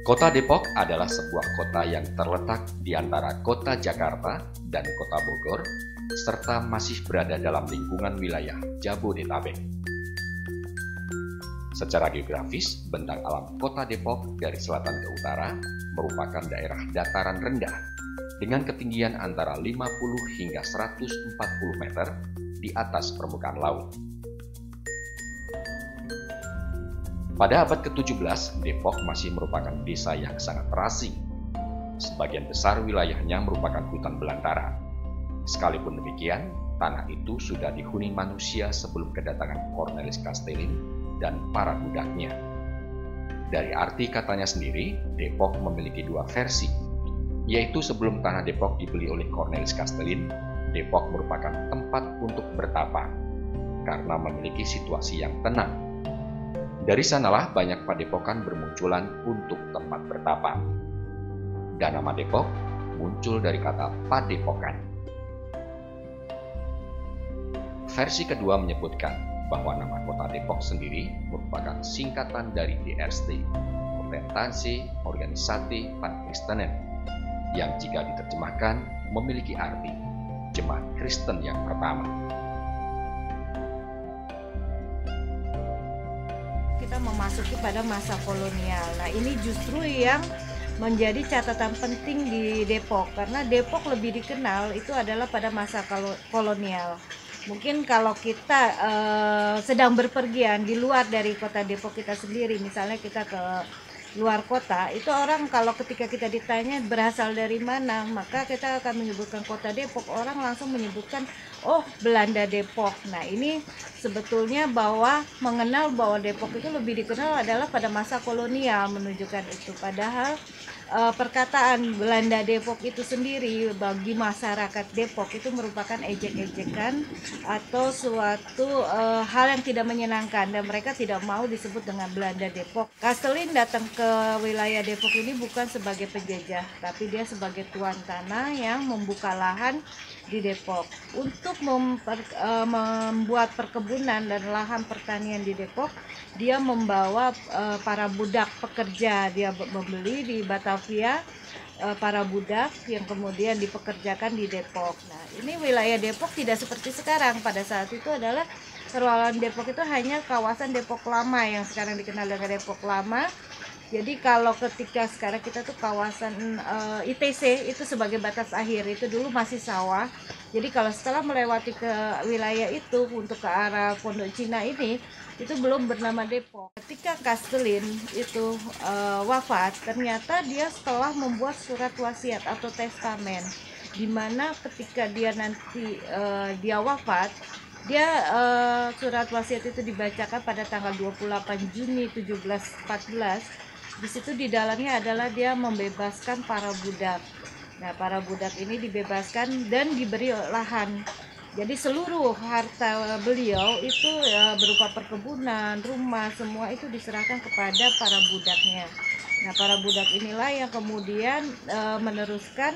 Kota Depok adalah sebuah kota yang terletak di antara kota Jakarta dan kota Bogor, serta masih berada dalam lingkungan wilayah Jabodetabek. Secara geografis, bentang alam kota Depok dari selatan ke utara merupakan daerah dataran rendah dengan ketinggian antara 50 hingga 140 meter di atas permukaan laut. Pada abad ke-17, Depok masih merupakan desa yang sangat terasing. Sebagian besar wilayahnya merupakan hutan belantara. Sekalipun demikian, tanah itu sudah dihuni manusia sebelum kedatangan Cornelis Castellin dan para budaknya. Dari arti katanya sendiri, Depok memiliki dua versi, yaitu sebelum tanah Depok dibeli oleh Cornelis Castellin, Depok merupakan tempat untuk bertapa, karena memiliki situasi yang tenang. Dari sanalah banyak padepokan bermunculan untuk tempat bertapa. Dan nama Depok muncul dari kata padepokan. Versi kedua menyebutkan bahwa nama kota Depok sendiri merupakan singkatan dari DRST, Organisasi Organisasi van Christenen, yang jika diterjemahkan memiliki arti Jemaat Kristen yang pertama. Kita memasuki pada masa kolonial. Nah, ini justru yang menjadi catatan penting di Depok, karena Depok lebih dikenal itu adalah pada masa kolonial. Mungkin kalau kita sedang berpergian di luar dari kota Depok kita sendiri, misalnya kita ke luar kota, itu orang kalau ketika kita ditanya berasal dari mana, maka kita akan menyebutkan kota Depok, orang langsung menyebutkan, oh, Belanda Depok. Nah, ini sebetulnya bahwa mengenal bahwa Depok itu lebih dikenal adalah pada masa kolonial, menunjukkan itu. Padahal perkataan Belanda Depok itu sendiri bagi masyarakat Depok itu merupakan ejek-ejekan atau suatu hal yang tidak menyenangkan, dan mereka tidak mau disebut dengan Belanda Depok. Castellin datang ke wilayah Depok ini bukan sebagai penjajah, tapi dia sebagai tuan tanah yang membuka lahan di Depok untuk membuat perkebunan dan lahan pertanian di Depok. Dia membawa para budak pekerja, dia membeli di Batavia para budak yang kemudian dipekerjakan di Depok. Nah, ini wilayah Depok tidak seperti sekarang. Pada saat itu adalah perwakilan Depok itu hanya kawasan Depok Lama yang sekarang dikenal dengan Depok Lama. Jadi kalau ketika sekarang kita tuh kawasan ITC itu sebagai batas akhir, itu dulu masih sawah. Jadi kalau setelah melewati ke wilayah itu untuk ke arah Pondok Cina ini, itu belum bernama Depok. Ketika Castellin itu wafat, ternyata dia setelah membuat surat wasiat atau testamen, di mana ketika dia nanti dia wafat, dia surat wasiat itu dibacakan pada tanggal 28 Juni 1714. Di situ di dalamnya adalah dia membebaskan para budak. Nah, para budak ini dibebaskan dan diberi lahan. Jadi seluruh harta beliau itu berupa perkebunan, rumah, semua itu diserahkan kepada para budaknya. Nah, para budak inilah yang kemudian meneruskan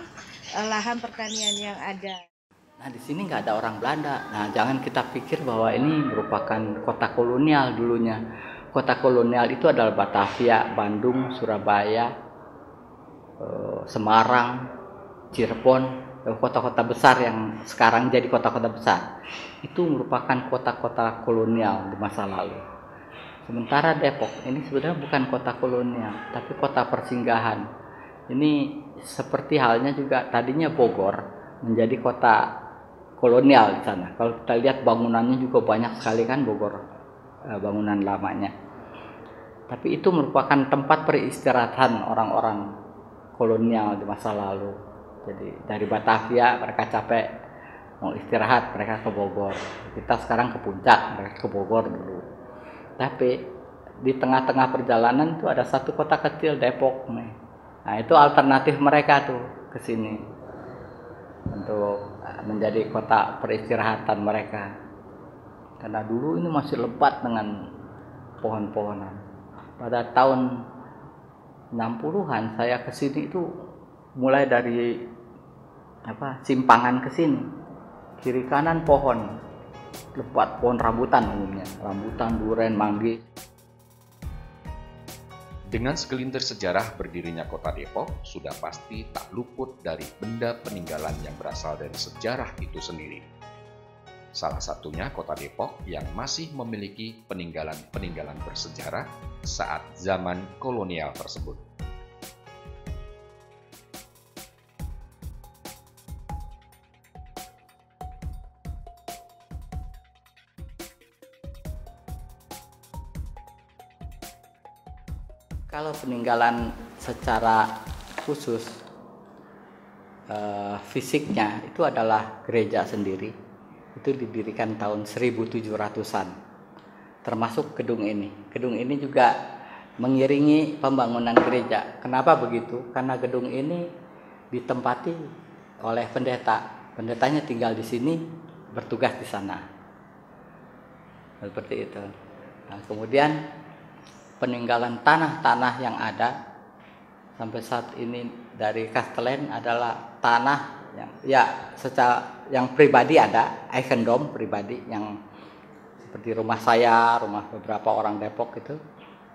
lahan pertanian yang ada. Nah, di sini nggak ada orang Belanda. Nah, jangan kita pikir bahwa ini merupakan kota kolonial dulunya. Kota kolonial itu adalah Batavia, Bandung, Surabaya, Semarang, Cirebon, kota-kota besar yang sekarang jadi kota-kota besar. Itu merupakan kota-kota kolonial di masa lalu. Sementara Depok ini sebenarnya bukan kota kolonial, tapi kota persinggahan. Ini seperti halnya juga tadinya Bogor menjadi kota kolonial di sana. Kalau kita lihat bangunannya juga banyak sekali kan Bogor, bangunan lamanya. Tapi itu merupakan tempat peristirahatan orang-orang kolonial di masa lalu. Jadi dari Batavia mereka capek mau istirahat, mereka ke Bogor. Kita sekarang ke puncak, mereka ke Bogor dulu. Tapi di tengah-tengah perjalanan itu ada satu kota kecil, Depok nih. Nah, itu alternatif mereka tuh ke sini untuk menjadi kota peristirahatan mereka. Karena dulu ini masih lebat dengan pohon-pohonan. Pada tahun 60-an saya ke sini itu mulai dari simpangan ke sini. Kiri kanan pohon. Lebat pohon rambutan umumnya, rambutan, duren, manggis. Dengan segelintir sejarah berdirinya kota Depok, sudah pasti tak luput dari benda peninggalan yang berasal dari sejarah itu sendiri. Salah satunya kota Depok yang masih memiliki peninggalan-peninggalan bersejarah saat zaman kolonial tersebut. Kalau peninggalan secara khusus fisiknya itu adalah gereja sendiri. Itu didirikan tahun 1700-an. Termasuk gedung ini. Gedung ini juga mengiringi pembangunan gereja. Kenapa begitu? Karena gedung ini ditempati oleh pendeta. Pendetanya tinggal di sini, bertugas di sana. Seperti itu. Nah, kemudian peninggalan tanah-tanah yang ada sampai saat ini dari Castellane adalah tanah yang secara yang pribadi ada, eigendom pribadi yang seperti rumah saya, rumah beberapa orang Depok itu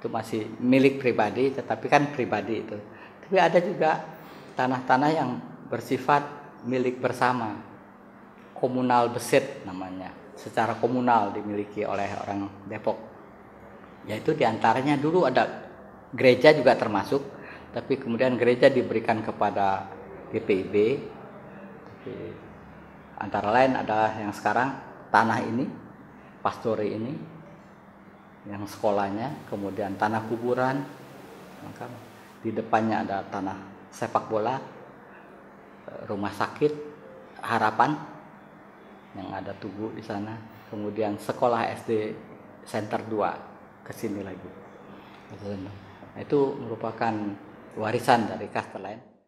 masih milik pribadi, tetapi kan pribadi itu. Tapi ada juga tanah-tanah yang bersifat milik bersama, komunal beset namanya, secara komunal dimiliki oleh orang Depok. Yaitu diantaranya dulu ada gereja juga termasuk, tapi kemudian gereja diberikan kepada GPIB. Tapi antara lain adalah yang sekarang tanah ini, pastori ini, yang sekolahnya, kemudian tanah kuburan, maka di depannya ada tanah sepak bola, rumah sakit Harapan yang ada Tugu di sana, kemudian sekolah SD Center 2. Ke sini lagi. Itu merupakan warisan dari Castellane.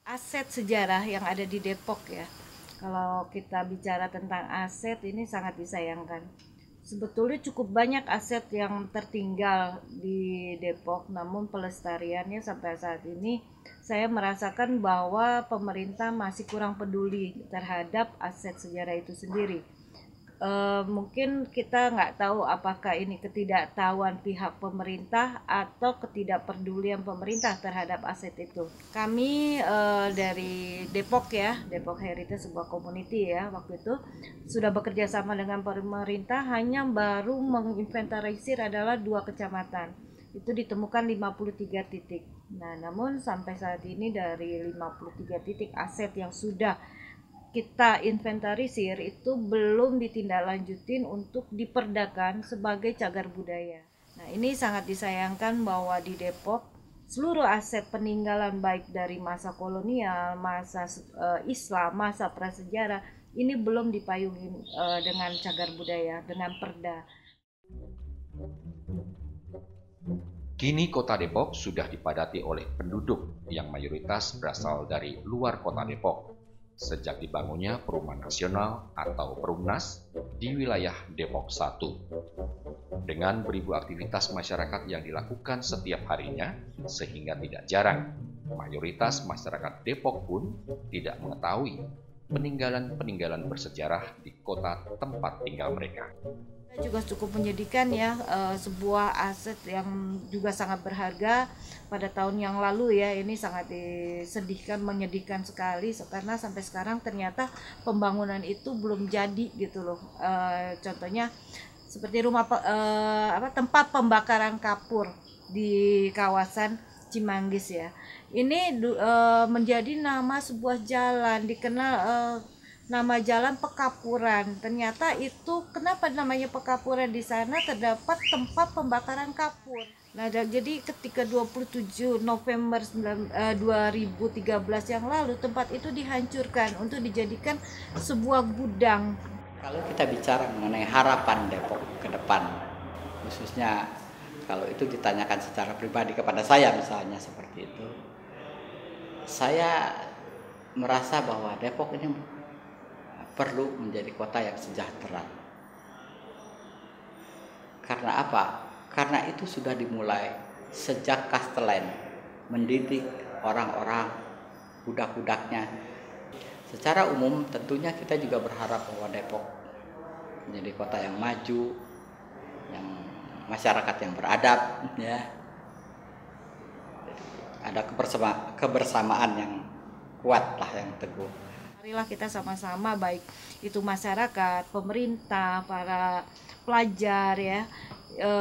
Aset sejarah yang ada di Depok ya. Kalau kita bicara tentang aset ini sangat disayangkan. Sebetulnya cukup banyak aset yang tertinggal di Depok, namun pelestariannya sampai saat ini saya merasakan bahwa pemerintah masih kurang peduli terhadap aset sejarah itu sendiri. Mungkin kita nggak tahu apakah ini ketidaktahuan pihak pemerintah atau ketidakpedulian pemerintah terhadap aset itu. Kami dari Depok ya, Depok Heritage sebuah community ya, waktu itu sudah bekerja sama dengan pemerintah, hanya baru menginventarisir adalah 2 kecamatan. Itu ditemukan 53 titik. Nah, namun sampai saat ini dari 53 titik aset yang sudah kita inventarisir itu belum ditindaklanjutin untuk diperdakan sebagai cagar budaya. Nah, ini sangat disayangkan bahwa di Depok seluruh aset peninggalan baik dari masa kolonial, masa Islam, masa prasejarah ini belum dipayungi dengan cagar budaya, dengan perda. Kini kota Depok sudah dipadati oleh penduduk yang mayoritas berasal dari luar kota Depok. Sejak dibangunnya Perumahan Nasional atau Perumnas di wilayah Depok 1. Dengan beribu aktivitas masyarakat yang dilakukan setiap harinya, sehingga tidak jarang mayoritas masyarakat Depok pun tidak mengetahui peninggalan-peninggalan bersejarah di kota tempat tinggal mereka. Juga cukup menyedihkan ya, sebuah aset yang juga sangat berharga pada tahun yang lalu ya, ini sangat disedihkan, menyedihkan sekali karena sampai sekarang ternyata pembangunan itu belum jadi gitu loh. Contohnya seperti tempat pembakaran kapur di kawasan Cimanggis ya. Ini menjadi nama sebuah jalan, dikenal nama jalan Pekapuran. Ternyata itu kenapa namanya Pekapuran, di sana terdapat tempat pembakaran kapur. Nah, jadi ketika 27 November 2013 yang lalu tempat itu dihancurkan untuk dijadikan sebuah gudang. Kalau kita bicara mengenai harapan Depok ke depan, khususnya kalau itu ditanyakan secara pribadi kepada saya misalnya seperti itu, saya merasa bahwa Depok ini perlu menjadi kota yang sejahtera. Karena apa? Karena itu sudah dimulai sejak Castellane mendidik orang-orang, budak-budaknya. Secara umum tentunya kita juga berharap bahwa Depok menjadi kota yang maju, yang masyarakat yang beradab ya. ada kebersamaan yang kuat lah, yang teguh. Marilah kita sama-sama, baik itu masyarakat, pemerintah, para pelajar ya,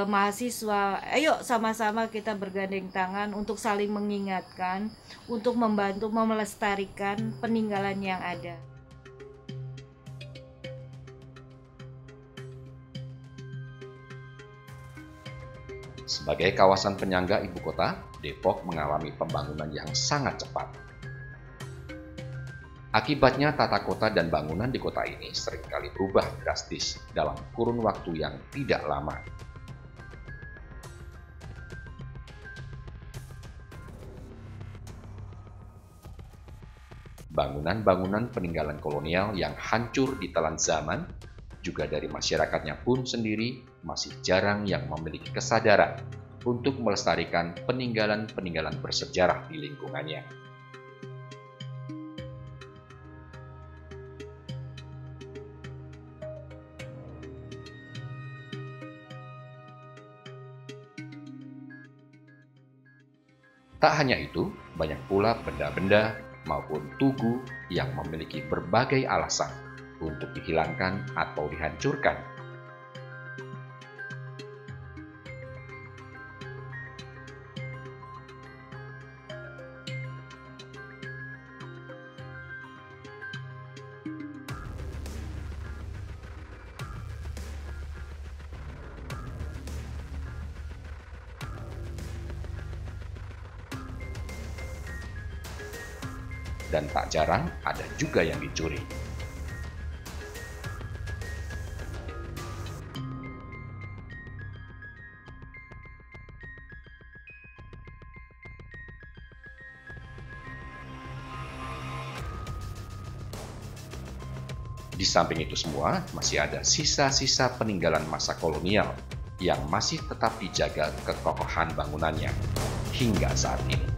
mahasiswa, ayo sama-sama kita bergandeng tangan untuk saling mengingatkan, untuk membantu melestarikan peninggalan yang ada. Sebagai kawasan penyangga ibu kota, Depok mengalami pembangunan yang sangat cepat. Akibatnya tata kota dan bangunan di kota ini seringkali berubah drastis dalam kurun waktu yang tidak lama. Bangunan-bangunan peninggalan kolonial yang hancur ditelan zaman, juga dari masyarakatnya pun sendiri masih jarang yang memiliki kesadaran untuk melestarikan peninggalan-peninggalan bersejarah di lingkungannya. Tak hanya itu, banyak pula benda-benda maupun tugu yang memiliki berbagai alasan untuk dihilangkan atau dihancurkan. Dan tak jarang ada juga yang dicuri. Di samping itu semua, masih ada sisa-sisa peninggalan masa kolonial yang masih tetap dijaga kekokohan bangunannya hingga saat ini.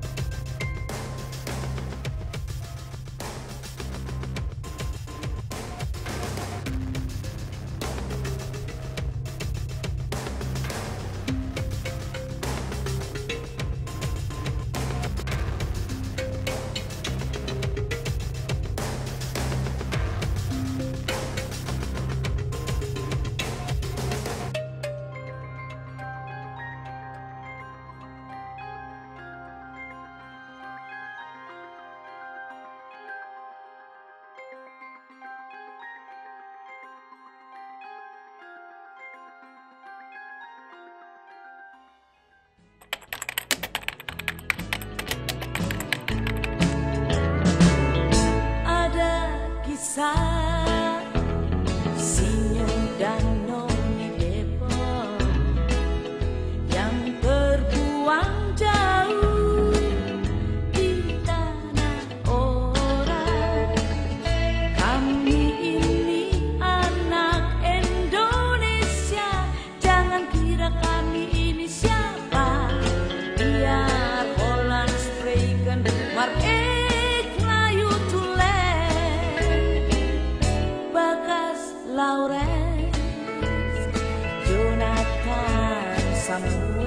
Sinyo dan Noni Depok yang terbuang jauh di tanah orang. Kami ini anak Indonesia, jangan kira kami ini siapa. Biar Holland spreken maar Lawrence, Jonathan Samuel.